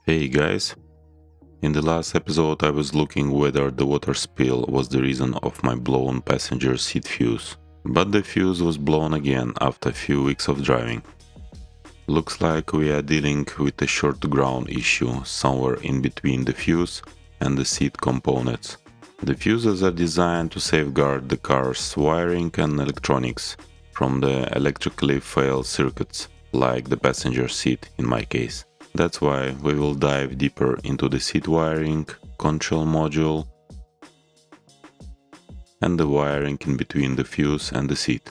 Hey guys, in the last episode I was looking whether the water spill was the reason of my blown passenger seat fuse. But the fuse was blown again after a few weeks of driving. Looks like we are dealing with a short ground issue somewhere in between the fuse and the seat components. The fuses are designed to safeguard the car's wiring and electronics from the electrically failed circuits, like the passenger seat in my case. That's why we will dive deeper into the seat wiring, control module, and the wiring in between the fuse and the seat.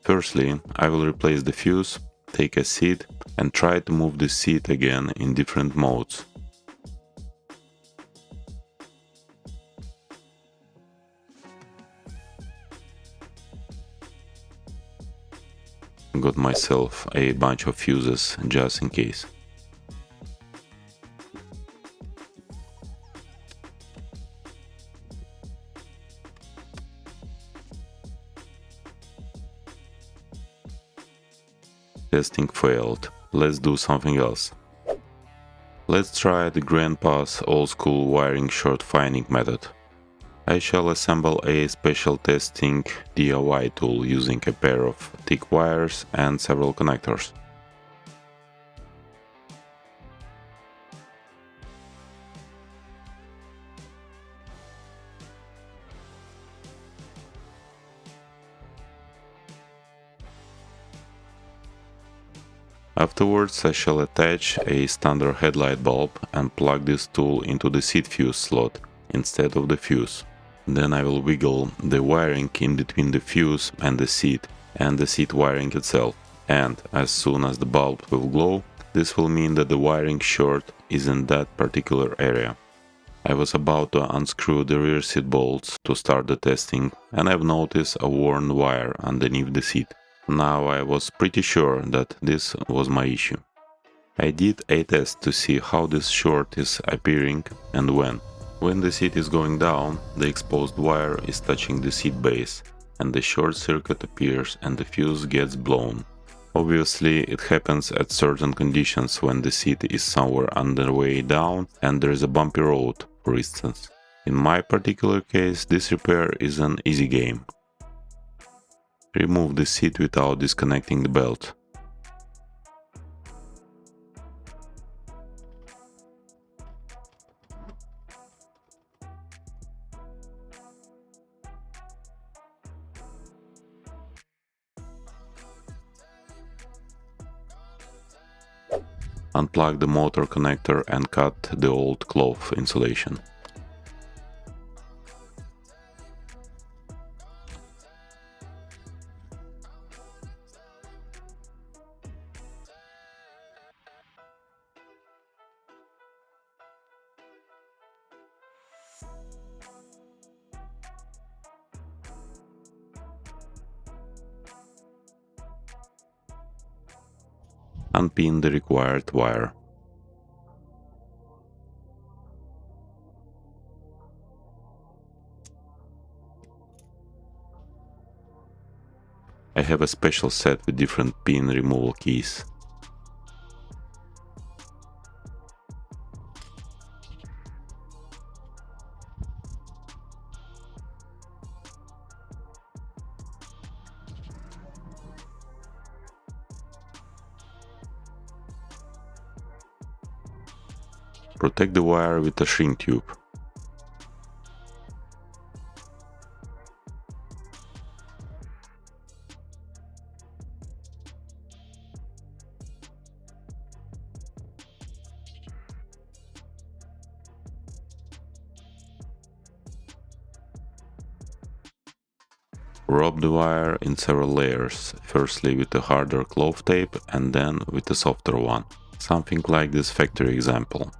Firstly, I will replace the fuse, take a seat, and try to move the seat again in different modes. Got myself a bunch of fuses just in case. Testing failed. Let's do something else. Let's try the grandpa's old school wiring short finding method. I shall assemble a special testing DIY tool using a pair of thick wires and several connectors. Afterwards, I shall attach a standard headlight bulb and plug this tool into the seat fuse slot instead of the fuse. Then I will wiggle the wiring in between the fuse and the seat wiring itself, and as soon as the bulb will glow, this will mean that the wiring short is in that particular area. I was about to unscrew the rear seat bolts to start the testing, and I've noticed a worn wire underneath the seat. Now I was pretty sure that this was my issue. I did a test to see how this short is appearing and when. When the seat is going down, the exposed wire is touching the seat base, and the short circuit appears and the fuse gets blown. Obviously, it happens at certain conditions when the seat is somewhere on the way down and there is a bumpy road, for instance. In my particular case, this repair is an easy game. Remove the seat without disconnecting the belt. Unplug the motor connector and cut the old cloth insulation. Unpin the required wire. I have a special set with different pin removal keys. Protect the wire with a shrink tube. Rub the wire in several layers, firstly with a harder cloth tape and then with a softer one, something like this factory example.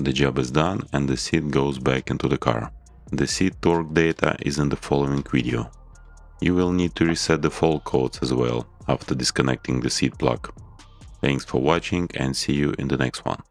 The job is done and the seat goes back into the car. The seat torque data is in the following video. You will need to reset the fault codes as well after disconnecting the seat plug. Thanks for watching and see you in the next one.